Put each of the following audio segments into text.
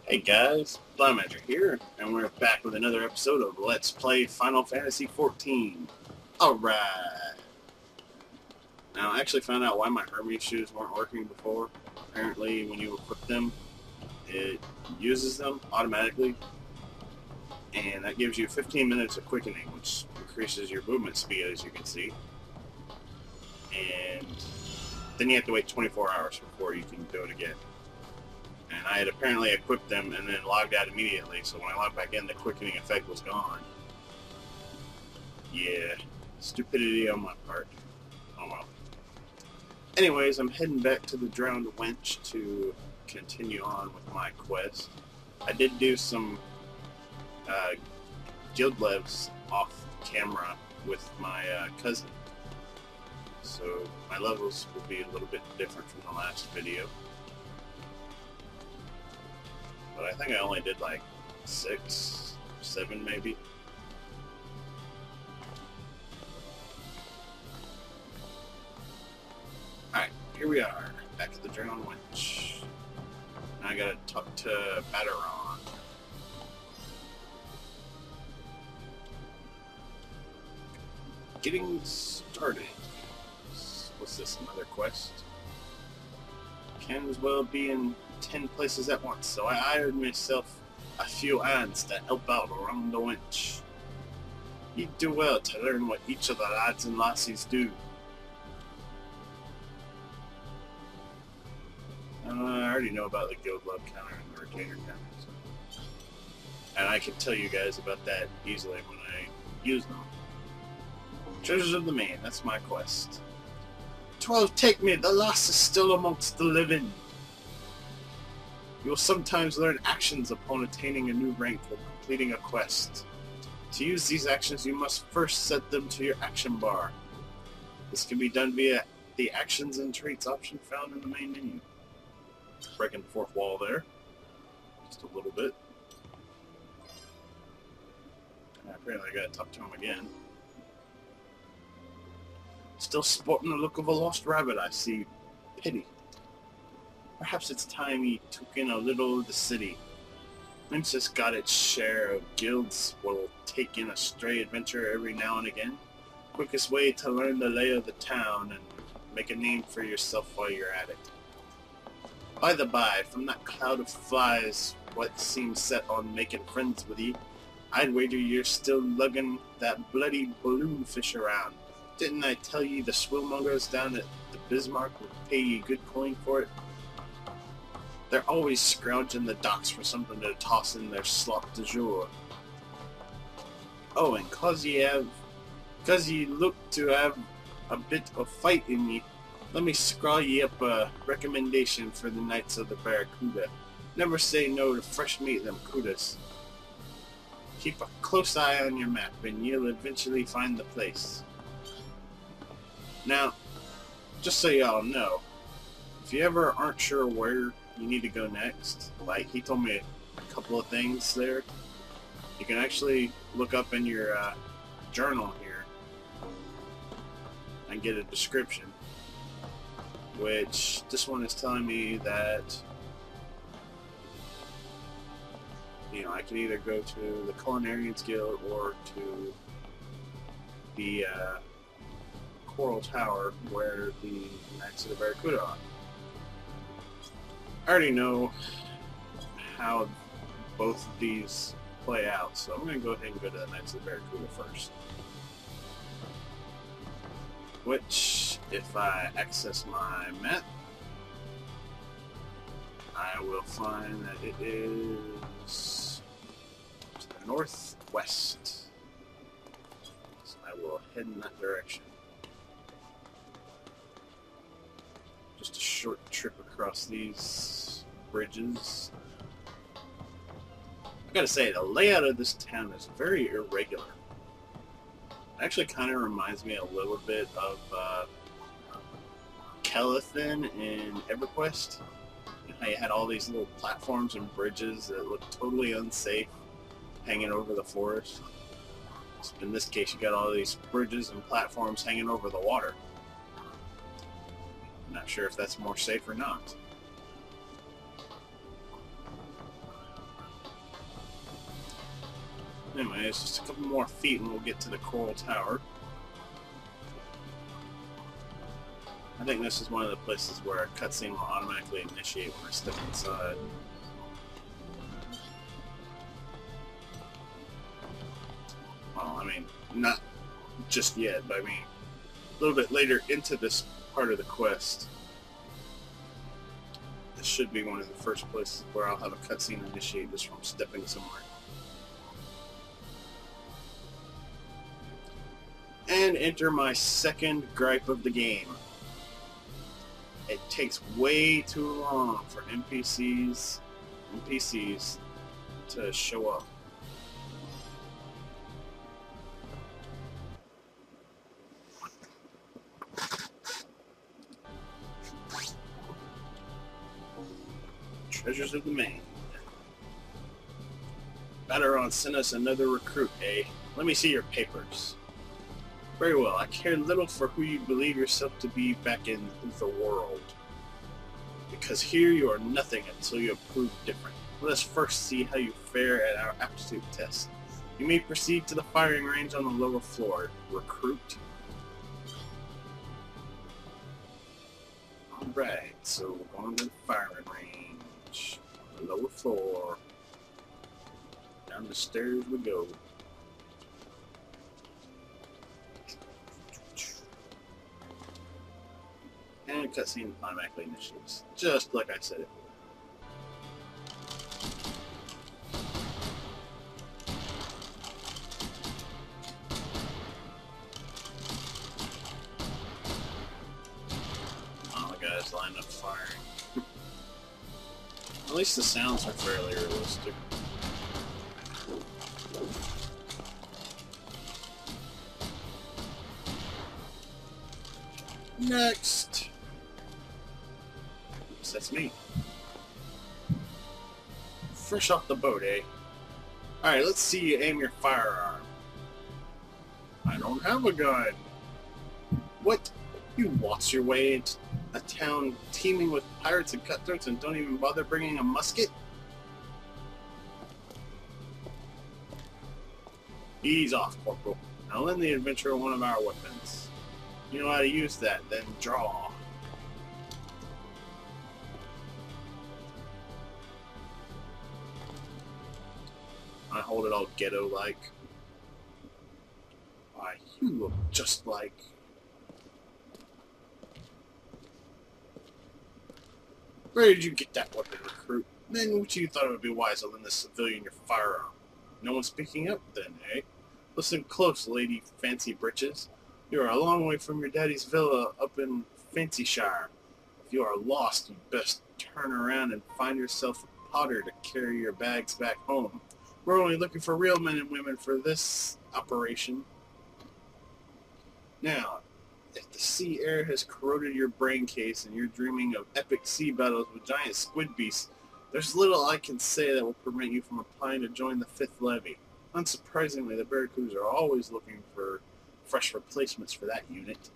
Hey guys, Magic here, and we're back with another episode of Let's Play Final Fantasy XIV. Alright! Now, I actually found out why my Hermes shoes weren't working before. Apparently, when you equip them, it uses them automatically, and that gives you 15 minutes of quickening, which increases your movement speed, as you can see. And then you have to wait 24 hours before you can do it again. And I had apparently equipped them and then logged out immediately, so when I logged back in, the quickening effect was gone. Yeah, stupidity on my part. Oh well. Anyways, I'm heading back to the Drowned Wench to continue on with my quest. I did do some guild levels off camera with my cousin, so my levels will be a little bit different from the last video. But I think I only did like 6, 7 maybe. Alright, here we are, back at the Drowned Wench. Now I gotta talk to Batteron. Getting started. What's this, another quest? Can as well be in 10 places at once, so I hired myself a few ants to help out around the wench. You'd do well to learn what each of the lads and lassies do. I already know about the guild love counter and the retainer counter, so. And I can tell you guys about that easily when I use them. Treasures of the Main, that's my quest. 12 take me, the lost is still amongst the living. You will sometimes learn actions upon attaining a new rank or completing a quest. To use these actions, you must first set them to your action bar. This can be done via the Actions and Traits option found in the main menu. Breaking the fourth wall there. Just a little bit. And apparently I gotta talk to him again. Still sporting the look of a lost rabbit, I see. Pity. Perhaps it's time he took in a little of the city. Minch has got its share of guilds will take in a stray adventurer every now and again. Quickest way to learn the lay of the town and make a name for yourself while you're at it. By the by, from that cloud of flies what seems set on making friends with ye, I'd wager you're still lugging that bloody balloon fish around. Didn't I tell ye the swillmongers down at the Bismarck would pay ye good coin for it? They're always scrounging the docks for something to toss in their slop du jour. Oh, and cause ye look to have a bit of fight in ye, let me scrawl ye up a recommendation for the Knights of the Barracuda. Never say no to fresh meat, them Cudas. Keep a close eye on your map, and you'll eventually find the place. Now, just so y'all know, if you ever aren't sure where you need to go next, like he told me a couple of things there, you can actually look up in your journal here and get a description, which this one is telling me that, you know, I can either go to the Culinarians Guild or to the Coral Tower where the Knights of the Barracuda are. I already know how both of these play out, so I'm going to go ahead and go to the Knights of the Barracuda first. Which, if I access my map, I will find that it is to the northwest. So I will head in that direction. Just a short trip across these bridges. I gotta say, the layout of this town is very irregular. It actually kind of reminds me a little bit of Kelethin in EverQuest. You know how you had all these little platforms and bridges that looked totally unsafe hanging over the forest. So in this case, you got all these bridges and platforms hanging over the water. Not sure if that's more safe or not. Anyway, it's just a couple more feet and we'll get to the Coral Tower. I think this is one of the places where a cutscene will automatically initiate when I step inside. Well, I mean, not just yet, but I mean, a little bit later into this part of the quest. This should be one of the first places where I'll have a cutscene initiate just from stepping somewhere. And enter my second gripe of the game. It takes way too long for NPCs to show up. Treasures of the Main. Batteron sent us another recruit, eh? Let me see your papers. Very well, I care little for who you believe yourself to be back in the world. Because here you are nothing until you have proved different. Let us first see how you fare at our aptitude test. You may proceed to the firing range on the lower floor. Recruit. Alright, so we're going to the firing range. On the lower floor. Down the stairs we go. And cutscene automatically initiates, just like I said it would. Oh, the guy's lined up firing. At least the sounds are fairly realistic. Next! That's me. Fresh off the boat, eh? Alright, let's see you aim your firearm. I don't have a gun. What? You waltz your way into a town teeming with pirates and cutthroats and don't even bother bringing a musket? Ease off, Corporal. Now lend the adventurer one of our weapons. You know how to use that, then draw. I hold it all ghetto-like. Why, you look just like... Where did you get that weapon, recruit? Then what you thought it would be wise to lend this civilian your firearm? No one speaking up, then, eh? Listen close, Lady Fancy Britches. You are a long way from your daddy's villa up in Fancyshire. If you are lost, you'd best turn around and find yourself a potter to carry your bags back home. We're only looking for real men and women for this operation. Now, if the sea air has corroded your brain case and you're dreaming of epic sea battles with giant squid beasts, there's little I can say that will prevent you from applying to join the 5th Levy. Unsurprisingly, the Barracudas are always looking for fresh replacements for that unit.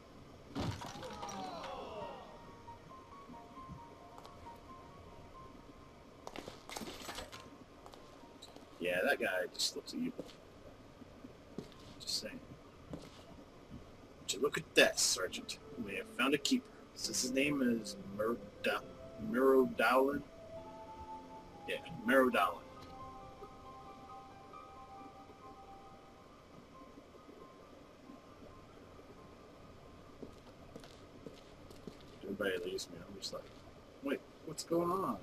Yeah, that guy just looks at you. Just saying. Would you look at that, Sergeant? We have found a keeper. Since his name is Mirodowlin? Yeah, Mirodowlin. Everybody leaves me. I'm just like, wait, what's going on?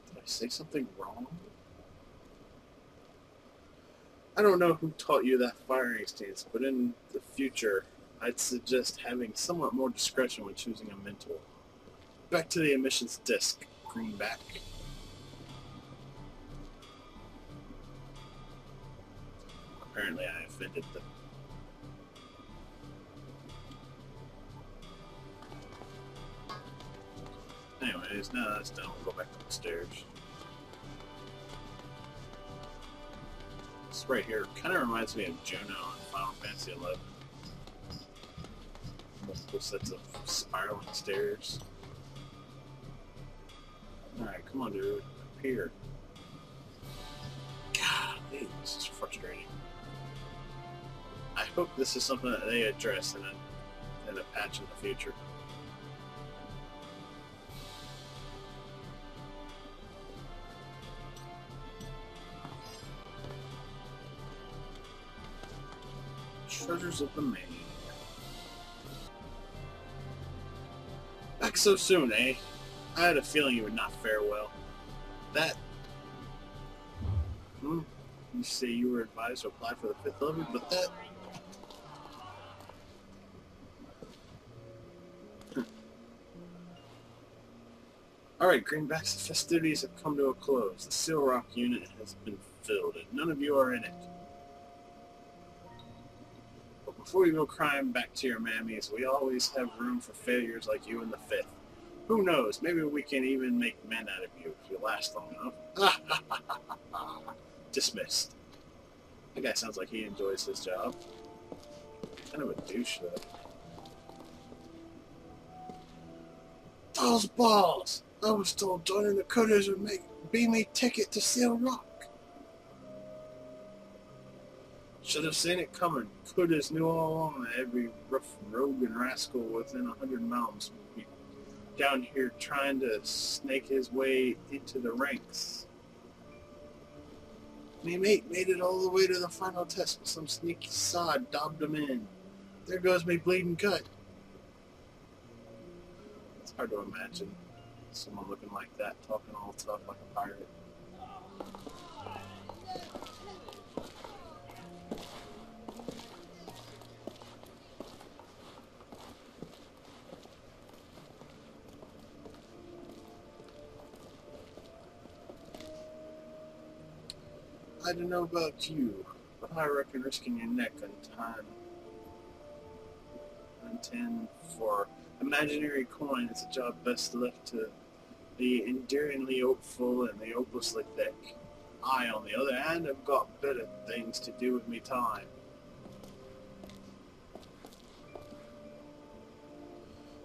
Did I say something wrong? I don't know who taught you that firing stance, but in the future, I'd suggest having somewhat more discretion when choosing a mentor. Back to the emissions disk, Greenback. Apparently I offended them. Anyways, now that's done. We'll go back upstairs. This right here kind of reminds me of Juno in Final Fantasy XI. Multiple sets of spiraling stairs. Alright, come on, dude. Up here. Hey, this is frustrating. I hope this is something that they address in a patch in the future. Treasures of the Main. Back so soon, eh? I had a feeling you would not fare well. That... You say you were advised to apply for the 5th level, but that... Alright, Greenbacks, the festivities have come to a close. The Seal Rock unit has been filled, and none of you are in it. But before you go crying back to your mammies, we always have room for failures like you in the 5th. Who knows, maybe we can even make men out of you if you last long enough. Dismissed. That guy sounds like he enjoys his job. Kind of a douche, though. Those balls! I was told joining the Cudas would be me ticket to Seal Rock. Should have seen it coming. Cudas knew all along that every rough rogue and rascal within 100 miles would be down here trying to snake his way into the ranks. Me mate made it all the way to the final test, but some sneaky sod dobbed him in. There goes me bleeding gut. It's hard to imagine someone looking like that, talking all tough like a pirate. I don't know about you, but I reckon risking your neck on ten for imaginary coin is a job best left to the endearingly hopeful and the hopelessly thick. I, on the other hand, have got better things to do with me time.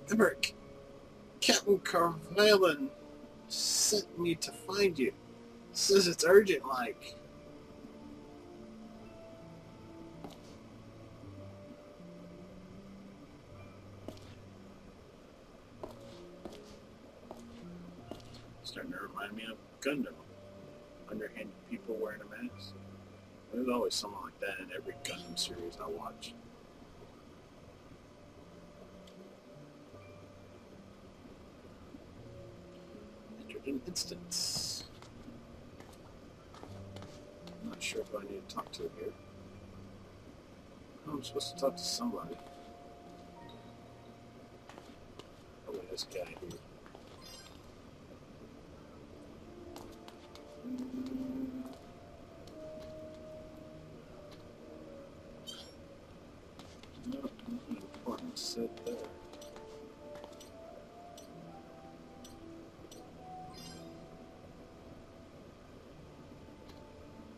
Emmerich, Captain Carvalin sent me to find you. Says it's urgent like. Starting to remind me of Gundam. Underhanded people wearing a mask. There's always someone like that in every Gundam series I watch. Entered an instance. I'm not sure if I need to talk to it here. I'm supposed to talk to somebody. Probably this guy here. Nothing important said there.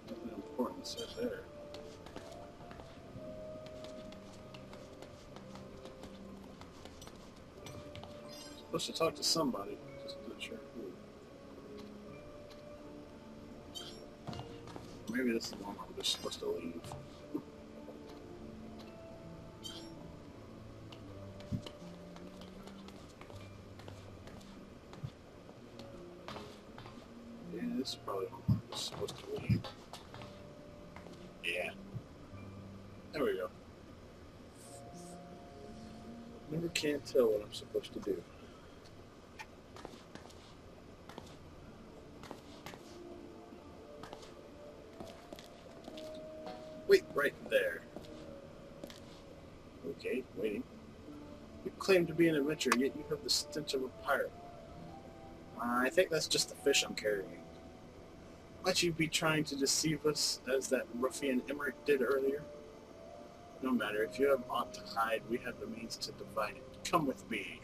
Nothing important said there. Supposed to talk to somebody, just not sure who. Maybe this is the one I'm just supposed to leave. Yeah, this is probably the one I'm just supposed to leave. Yeah. There we go. Never can tell what I'm supposed to do. Wait right there. Okay, waiting. You claim to be an adventurer, yet you have the stench of a pirate. I think that's just the fish I'm carrying. Might you be trying to deceive us, as that ruffian Emmerich did earlier? No matter, if you have aught to hide, we have the means to divide it. Come with me.